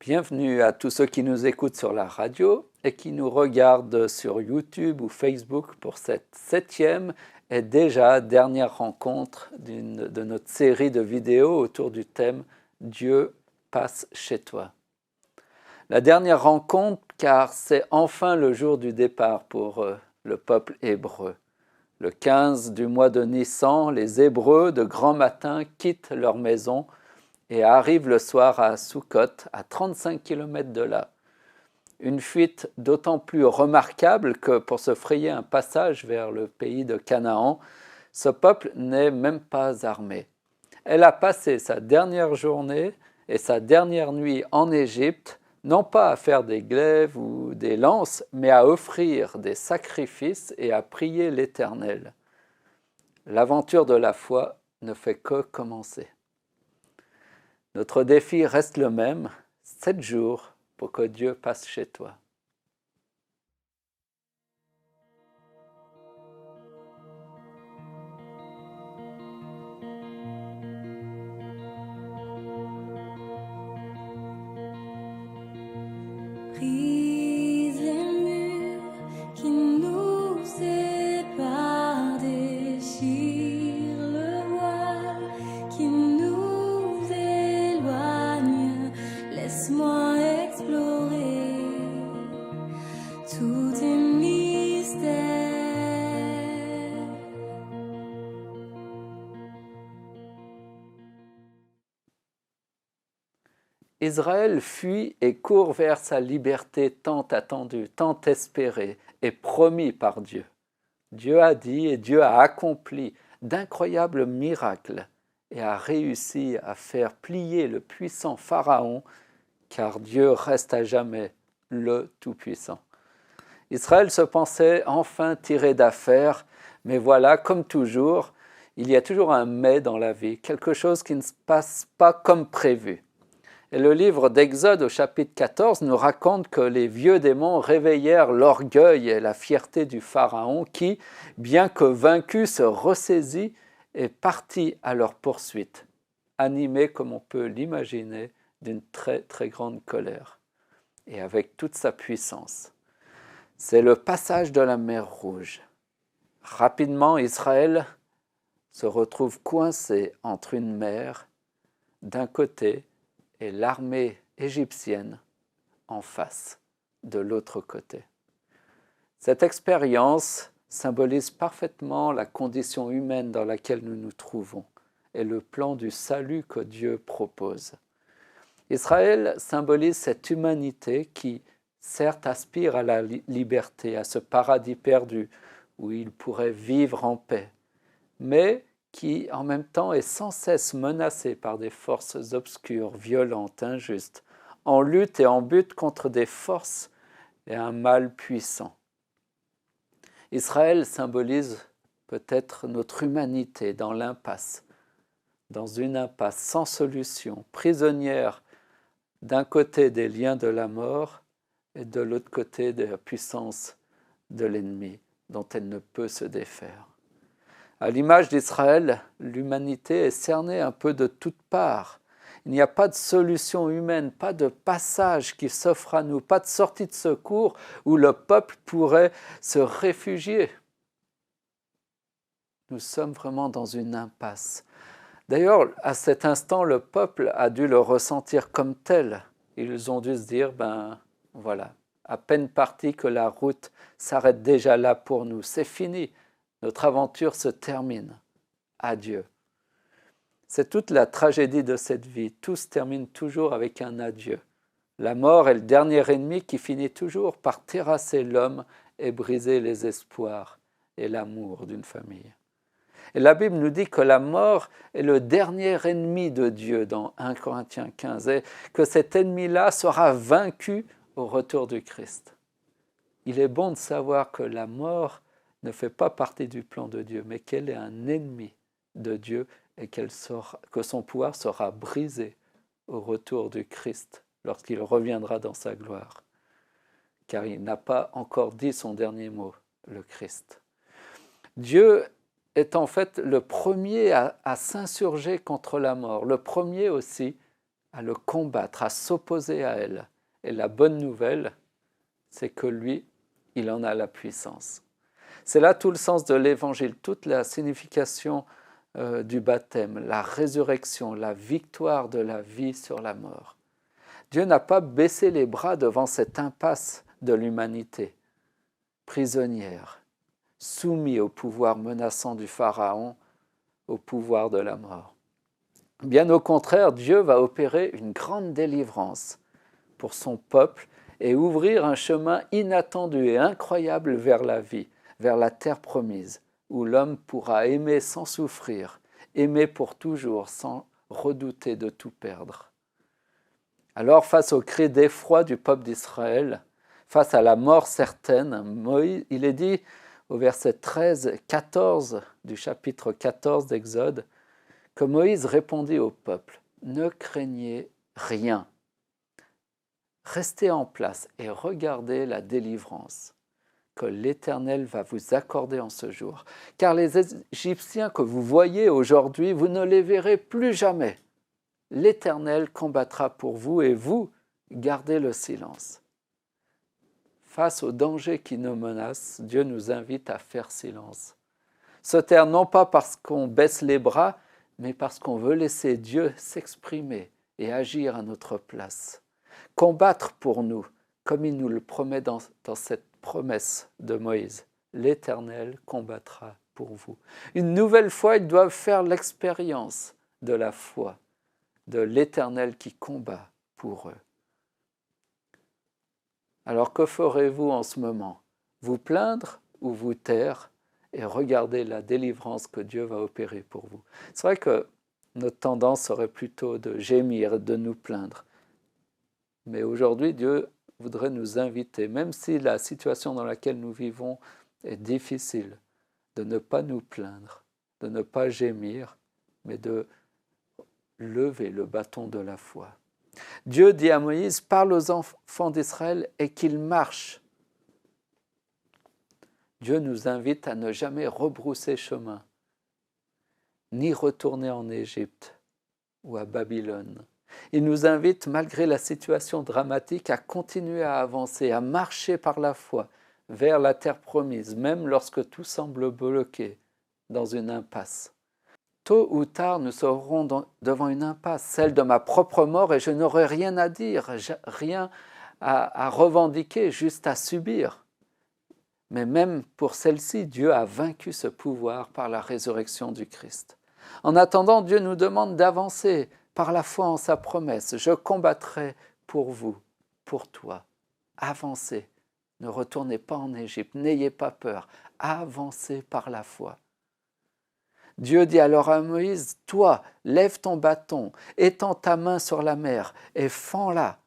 Bienvenue à tous ceux qui nous écoutent sur la radio et qui nous regardent sur YouTube ou Facebook pour cette 7e et déjà dernière rencontre de notre série de vidéos autour du thème « Dieu passe chez toi ». La dernière rencontre car c'est enfin le jour du départ pour le peuple hébreu. Le 15 du mois de Nissan, les Hébreux de grand matin quittent leur maison et arrive le soir à Sukkot, à 35 km de là. Une fuite d'autant plus remarquable que pour se frayer un passage vers le pays de Canaan, ce peuple n'est même pas armé. Elle a passé sa dernière journée et sa dernière nuit en Égypte, non pas à faire des glaives ou des lances, mais à offrir des sacrifices et à prier l'Éternel. L'aventure de la foi ne fait que commencer. Notre défi reste le même, 7 jours pour que Dieu passe chez toi. Brise les murs qui nous séparent, déchire le voile qui nous éloigne. Laisse-moi explorer tous tes mystères. Israël fuit et court vers sa liberté tant attendue, tant espérée et promis par Dieu. Dieu a dit et Dieu a accompli d'incroyables miracles et a réussi à faire plier le puissant Pharaon, car Dieu reste à jamais le Tout-Puissant. Israël se pensait enfin tiré d'affaire, mais voilà, comme toujours, il y a toujours un mais dans la vie, quelque chose qui ne se passe pas comme prévu. Et le livre d'Exode au chapitre 14 nous raconte que les vieux démons réveillèrent l'orgueil et la fierté du Pharaon qui, bien que vaincu, se ressaisit et partit à leur poursuite, animé, comme on peut l'imaginer, d'une très très grande colère et avec toute sa puissance. C'est le passage de la mer Rouge. Rapidement, Israël se retrouve coincé entre une mer d'un côté et l'armée égyptienne en face, de l'autre côté. Cette expérience symbolise parfaitement la condition humaine dans laquelle nous nous trouvons et le plan du salut que Dieu propose. Israël symbolise cette humanité qui, certes, aspire à la liberté, à ce paradis perdu où il pourrait vivre en paix, mais qui en même temps est sans cesse menacé par des forces obscures, violentes, injustes, en lutte et en but contre des forces et un mal puissant. Israël symbolise peut-être notre humanité dans l'impasse, dans une impasse sans solution, prisonnière d'un côté des liens de la mort et de l'autre côté de la puissance de l'ennemi dont elle ne peut se défaire. À l'image d'Israël, l'humanité est cernée un peu de toutes parts. Il n'y a pas de solution humaine, pas de passage qui s'offre à nous, pas de sortie de secours où le peuple pourrait se réfugier. Nous sommes vraiment dans une impasse. D'ailleurs, à cet instant, le peuple a dû le ressentir comme tel. Ils ont dû se dire, voilà, à peine parti que la route s'arrête déjà là pour nous. C'est fini. Notre aventure se termine. Adieu. C'est toute la tragédie de cette vie. Tout se termine toujours avec un adieu. La mort est le dernier ennemi qui finit toujours par terrasser l'homme et briser les espoirs et l'amour d'une famille. Et la Bible nous dit que la mort est le dernier ennemi de Dieu dans 1 Corinthiens 15 et que cet ennemi-là sera vaincu au retour du Christ. Il est bon de savoir que la mort ne fait pas partie du plan de Dieu, mais qu'elle est un ennemi de Dieu et que son pouvoir sera brisé au retour du Christ, lorsqu'il reviendra dans sa gloire. Car il n'a pas encore dit son dernier mot, le Christ. Dieu est en fait le premier à s'insurger contre la mort, le premier aussi à le combattre, à s'opposer à elle. Et la bonne nouvelle, c'est que lui, il en a la puissance. C'est là tout le sens de l'Évangile, toute la signification du baptême, la résurrection, la victoire de la vie sur la mort. Dieu n'a pas baissé les bras devant cette impasse de l'humanité, prisonnière, soumis au pouvoir menaçant du Pharaon, au pouvoir de la mort. Bien au contraire, Dieu va opérer une grande délivrance pour son peuple et ouvrir un chemin inattendu et incroyable vers la vie, vers la terre promise, où l'homme pourra aimer sans souffrir, aimer pour toujours sans redouter de tout perdre. Alors, face au cri d'effroi du peuple d'Israël, face à la mort certaine, Moïse, il est dit au verset 13-14 du chapitre 14 d'Exode, que Moïse répondit au peuple, « Ne craignez rien, restez en place et regardez la délivrance que l'Éternel va vous accorder en ce jour. Car les Égyptiens que vous voyez aujourd'hui, vous ne les verrez plus jamais. L'Éternel combattra pour vous et vous, gardez le silence. » Face au danger qui nous menace, Dieu nous invite à faire silence. Se taire non pas parce qu'on baisse les bras, mais parce qu'on veut laisser Dieu s'exprimer et agir à notre place. Combattre pour nous, comme il nous le promet dans cette promesse de Moïse. L'Éternel combattra pour vous. Une nouvelle fois, ils doivent faire l'expérience de la foi, de l'Éternel qui combat pour eux. Alors que ferez-vous en ce moment? Vous plaindre ou vous taire et regarder la délivrance que Dieu va opérer pour vous? C'est vrai que notre tendance serait plutôt de gémir, de nous plaindre. Mais aujourd'hui, Dieu voudrait nous inviter, même si la situation dans laquelle nous vivons est difficile, de ne pas nous plaindre, de ne pas gémir, mais de lever le bâton de la foi. Dieu dit à Moïse, parle aux enfants d'Israël et qu'ils marchent. Dieu nous invite à ne jamais rebrousser chemin, ni retourner en Égypte ou à Babylone. Il nous invite, malgré la situation dramatique, à continuer à avancer, à marcher par la foi vers la terre promise, même lorsque tout semble bloqué dans une impasse. Tôt ou tard, nous serons devant une impasse, celle de ma propre mort, et je n'aurai rien à dire, rien à revendiquer, juste à subir. Mais même pour celle-ci, Dieu a vaincu ce pouvoir par la résurrection du Christ. En attendant, Dieu nous demande d'avancer par la foi en sa promesse. Je combattrai pour vous, pour toi. Avancez. Ne retournez pas en Égypte, n'ayez pas peur. Avancez par la foi. Dieu dit alors à Moïse, toi, lève ton bâton, étends ta main sur la mer et fends-la,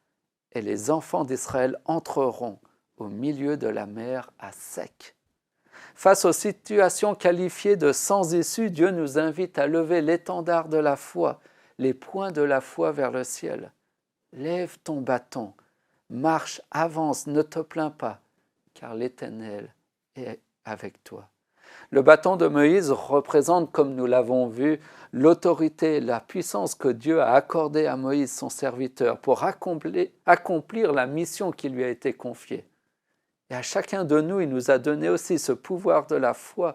et les enfants d'Israël entreront au milieu de la mer à sec. Face aux situations qualifiées de sans issue, Dieu nous invite à lever l'étendard de la foi, les poings de la foi vers le ciel. Lève ton bâton, marche, avance, ne te plains pas, car l'Éternel est avec toi. Le bâton de Moïse représente, comme nous l'avons vu, l'autorité, la puissance que Dieu a accordée à Moïse, son serviteur, pour accomplir la mission qui lui a été confiée. Et à chacun de nous, il nous a donné aussi ce pouvoir de la foi,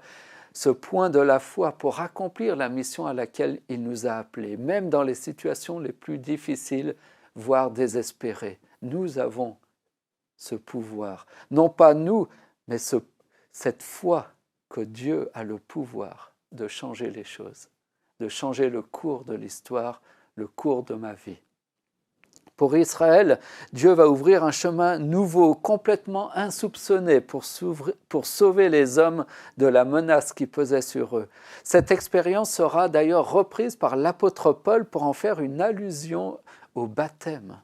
ce point de la foi pour accomplir la mission à laquelle il nous a appelés, même dans les situations les plus difficiles, voire désespérées. Nous avons ce pouvoir. Non pas nous, mais cette foi que Dieu a le pouvoir de changer les choses, de changer le cours de l'histoire, le cours de ma vie. Pour Israël, Dieu va ouvrir un chemin nouveau, complètement insoupçonné pour sauver les hommes de la menace qui pesait sur eux. Cette expérience sera d'ailleurs reprise par l'apôtre Paul pour en faire une allusion au baptême.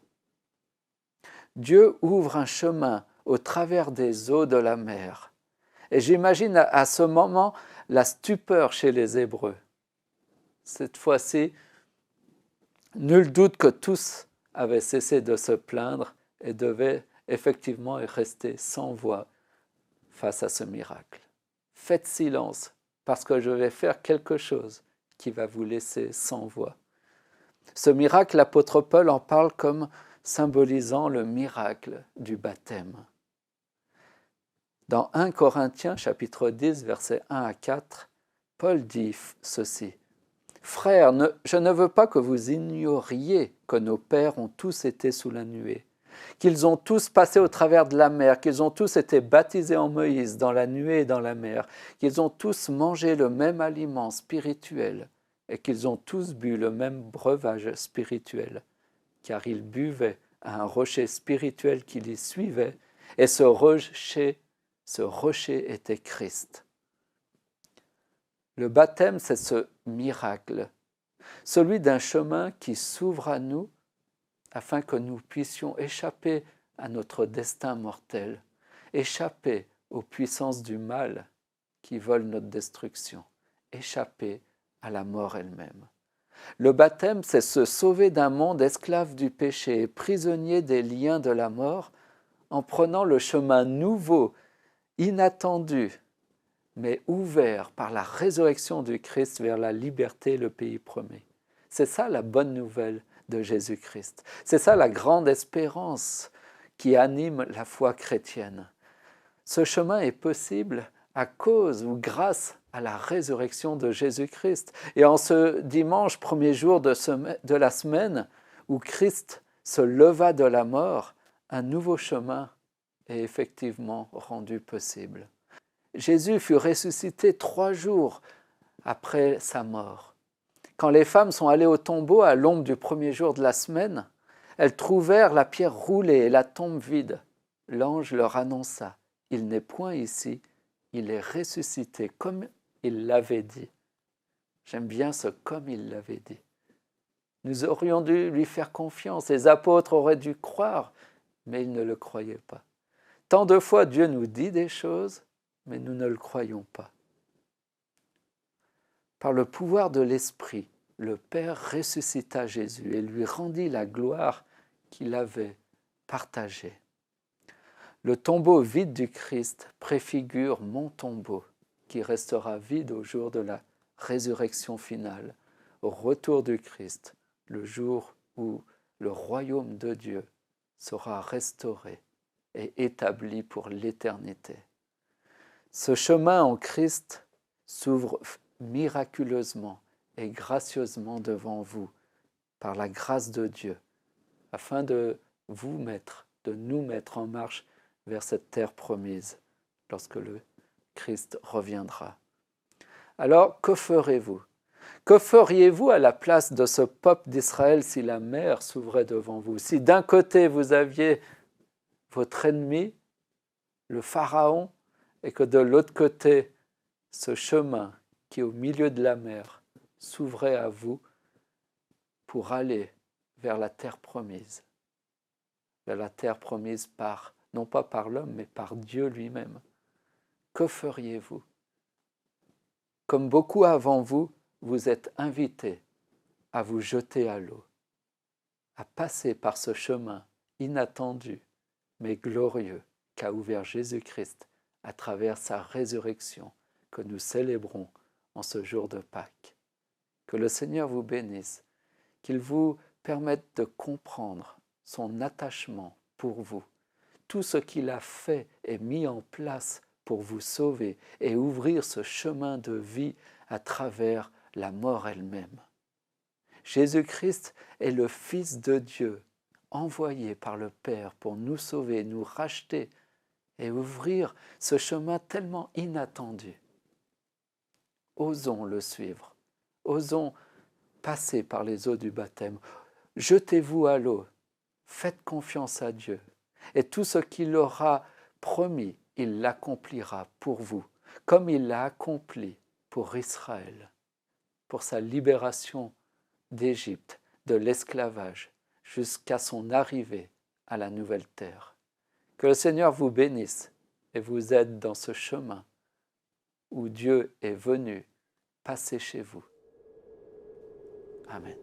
Dieu ouvre un chemin au travers des eaux de la mer. Et j'imagine à ce moment la stupeur chez les Hébreux. Cette fois-ci, Nul doute que tous avaient cessé de se plaindre et devaient effectivement rester sans voix face à ce miracle. Faites silence, parce que je vais faire quelque chose qui va vous laisser sans voix. Ce miracle, l'apôtre Paul en parle comme symbolisant le miracle du baptême. Dans 1 Corinthiens chapitre 10, versets 1 à 4, Paul dit ceci. « Frères, je ne veux pas que vous ignoriez que nos pères ont tous été sous la nuée, qu'ils ont tous passé au travers de la mer, qu'ils ont tous été baptisés en Moïse dans la nuée et dans la mer, qu'ils ont tous mangé le même aliment spirituel et qu'ils ont tous bu le même breuvage spirituel, car ils buvaient à un rocher spirituel qui les suivait, et ce rocher était Christ. » Le baptême, c'est ce miracle, celui d'un chemin qui s'ouvre à nous afin que nous puissions échapper à notre destin mortel, échapper aux puissances du mal qui volent notre destruction, échapper à la mort elle-même. Le baptême, c'est se sauver d'un monde esclave du péché et prisonnier des liens de la mort en prenant le chemin nouveau, inattendu, mais ouvert par la résurrection du Christ vers la liberté, le pays promis. C'est ça la bonne nouvelle de Jésus-Christ. C'est ça la grande espérance qui anime la foi chrétienne. Ce chemin est possible à cause ou grâce à la résurrection de Jésus-Christ. Et en ce dimanche, premier jour de la semaine, où Christ se leva de la mort, un nouveau chemin est effectivement rendu possible. Jésus fut ressuscité 3 jours après sa mort. Quand les femmes sont allées au tombeau à l'aube du premier jour de la semaine, elles trouvèrent la pierre roulée et la tombe vide. L'ange leur annonça, « Il n'est point ici, il est ressuscité comme il l'avait dit. » J'aime bien ce « comme il l'avait dit ». Nous aurions dû lui faire confiance, les apôtres auraient dû croire, mais ils ne le croyaient pas. Tant de fois Dieu nous dit des choses, mais nous ne le croyons pas. Par le pouvoir de l'Esprit, le Père ressuscita Jésus et lui rendit la gloire qu'il avait partagée. Le tombeau vide du Christ préfigure mon tombeau, qui restera vide au jour de la résurrection finale, au retour du Christ, le jour où le royaume de Dieu sera restauré et établi pour l'éternité. Ce chemin en Christ s'ouvre miraculeusement et gracieusement devant vous, par la grâce de Dieu, afin de nous mettre en marche vers cette terre promise, lorsque le Christ reviendra. Alors, que ferez-vous ? Que feriez-vous à la place de ce peuple d'Israël si la mer s'ouvrait devant vous ? Si d'un côté vous aviez votre ennemi, le Pharaon, et que de l'autre côté, ce chemin qui est au milieu de la mer s'ouvrait à vous pour aller vers la terre promise. Vers la terre promise non pas par l'homme, mais par Dieu lui-même. Que feriez-vous ? Comme beaucoup avant vous, vous êtes invités à vous jeter à l'eau, à passer par ce chemin inattendu, mais glorieux qu'a ouvert Jésus-Christ à travers sa résurrection que nous célébrons en ce jour de Pâques. Que le Seigneur vous bénisse, qu'il vous permette de comprendre son attachement pour vous, tout ce qu'il a fait et mis en place pour vous sauver et ouvrir ce chemin de vie à travers la mort elle-même. Jésus-Christ est le Fils de Dieu, envoyé par le Père pour nous sauver, nous racheter et ouvrir ce chemin tellement inattendu. Osons le suivre, osons passer par les eaux du baptême, jetez-vous à l'eau, faites confiance à Dieu, et tout ce qu'il aura promis, il l'accomplira pour vous, comme il l'a accompli pour Israël, pour sa libération d'Égypte, de l'esclavage, jusqu'à son arrivée à la nouvelle terre. Que le Seigneur vous bénisse et vous aide dans ce chemin où Dieu est venu passer chez vous. Amen.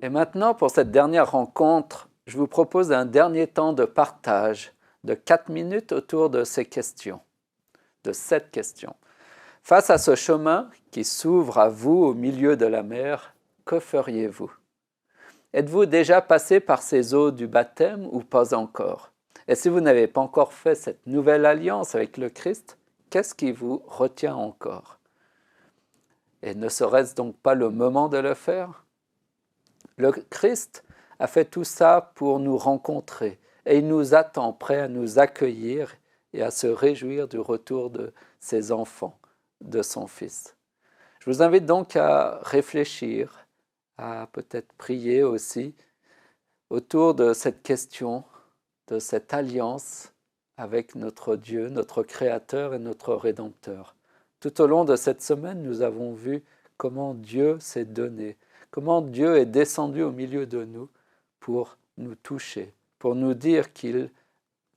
Et maintenant, pour cette dernière rencontre, je vous propose un dernier temps de partage de 4 minutes autour de ces questions, de cette question. Face à ce chemin qui s'ouvre à vous au milieu de la mer, que feriez-vous? Êtes-vous déjà passé par ces eaux du baptême ou pas encore? Et si vous n'avez pas encore fait cette nouvelle alliance avec le Christ, qu'est-ce qui vous retient encore? Et ne serait-ce donc pas le moment de le faire? Le Christ a fait tout ça pour nous rencontrer et il nous attend prêt à nous accueillir et à se réjouir du retour de ses enfants, de son Fils. Je vous invite donc à réfléchir, à peut-être prier aussi autour de cette question, de cette alliance avec notre Dieu, notre Créateur et notre Rédempteur. Tout au long de cette semaine, nous avons vu comment Dieu s'est donné, comment Dieu est descendu au milieu de nous pour nous toucher, pour nous dire qu'il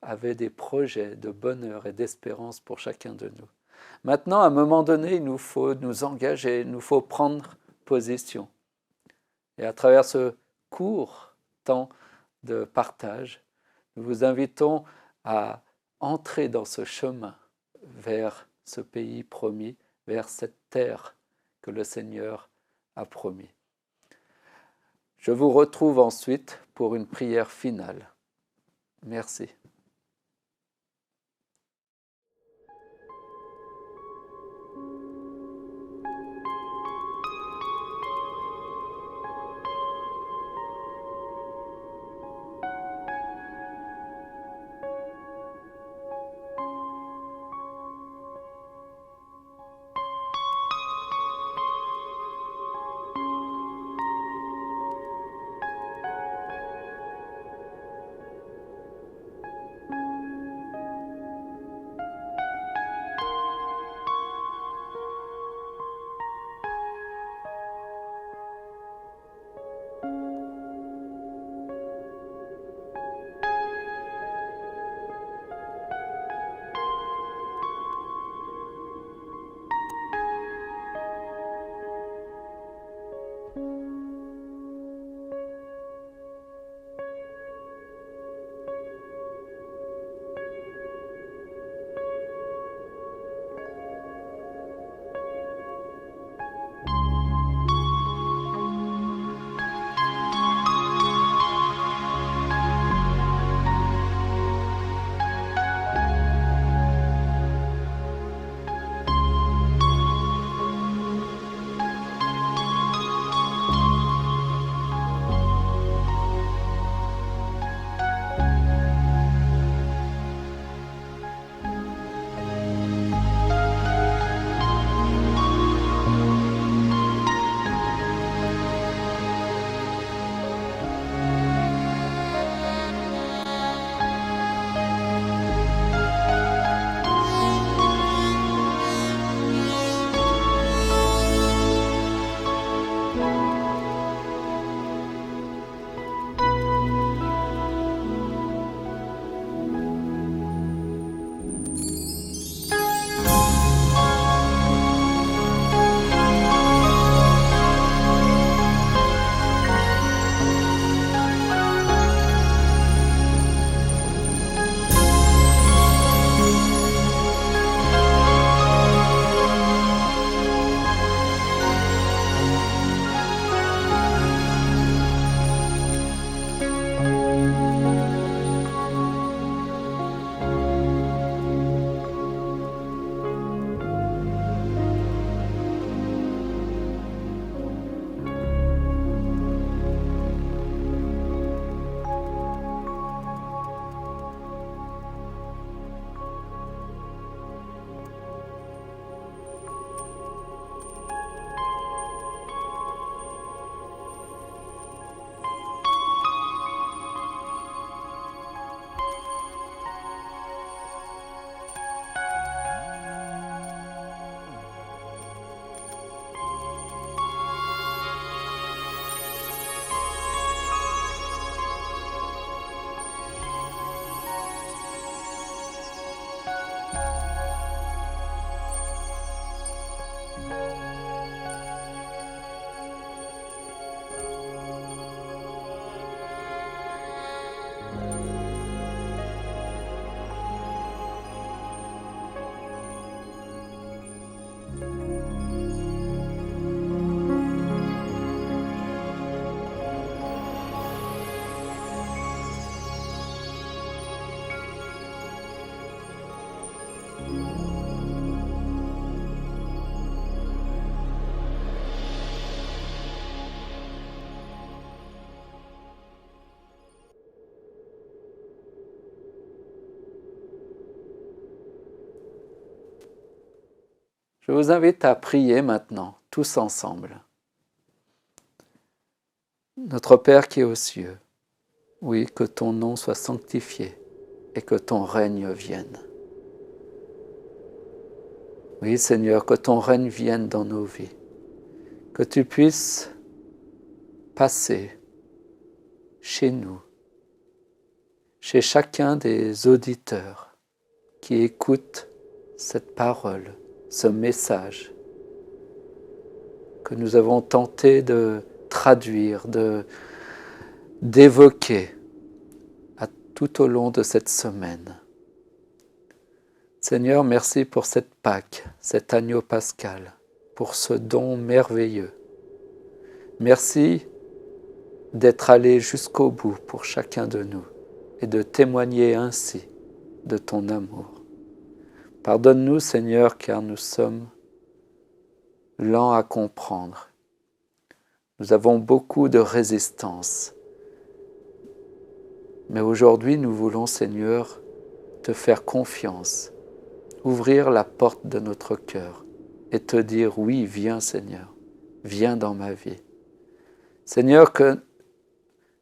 avait des projets de bonheur et d'espérance pour chacun de nous. Maintenant, à un moment donné, il nous faut nous engager, il nous faut prendre position. Et à travers ce court temps de partage, nous vous invitons à entrer dans ce chemin vers ce pays promis, vers cette terre que le Seigneur a promis. Je vous retrouve ensuite pour une prière finale. Merci. Je vous invite à prier maintenant, tous ensemble. Notre Père qui est aux cieux, oui, que ton nom soit sanctifié et que ton règne vienne. Oui, Seigneur, que ton règne vienne dans nos vies, que tu puisses passer chez nous, chez chacun des auditeurs qui écoutent cette parole, ce message que nous avons tenté de traduire, d'évoquer tout au long de cette semaine. Seigneur, merci pour cette Pâque, cet agneau pascal, pour ce don merveilleux. Merci d'être allé jusqu'au bout pour chacun de nous et de témoigner ainsi de ton amour. Pardonne-nous, Seigneur, car nous sommes lents à comprendre. Nous avons beaucoup de résistance. Mais aujourd'hui, nous voulons, Seigneur, te faire confiance, ouvrir la porte de notre cœur et te dire, oui, viens, Seigneur, viens dans ma vie. Seigneur, que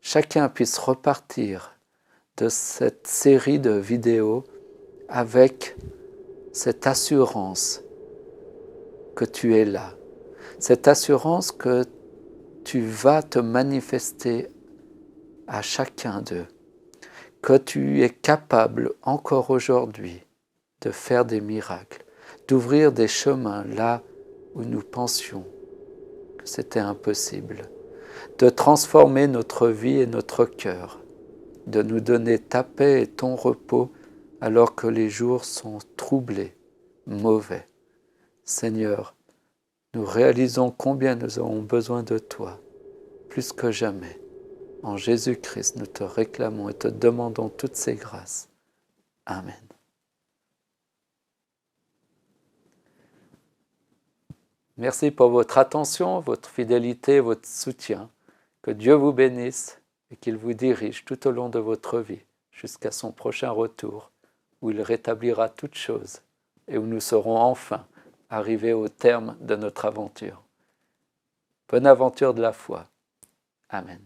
chacun puisse repartir de cette série de vidéos avec cette assurance que tu es là, cette assurance que tu vas te manifester à chacun d'eux, que tu es capable encore aujourd'hui de faire des miracles, d'ouvrir des chemins là où nous pensions que c'était impossible, de transformer notre vie et notre cœur, de nous donner ta paix et ton repos alors que les jours sont troublés, mauvais. Seigneur, nous réalisons combien nous avons besoin de toi, plus que jamais. En Jésus-Christ, nous te réclamons et te demandons toutes ces grâces. Amen. Merci pour votre attention, votre fidélité, votre soutien. Que Dieu vous bénisse et qu'il vous dirige tout au long de votre vie jusqu'à son prochain retour, où il rétablira toutes choses et où nous serons enfin arrivés au terme de notre aventure. Bonne aventure de la foi. Amen.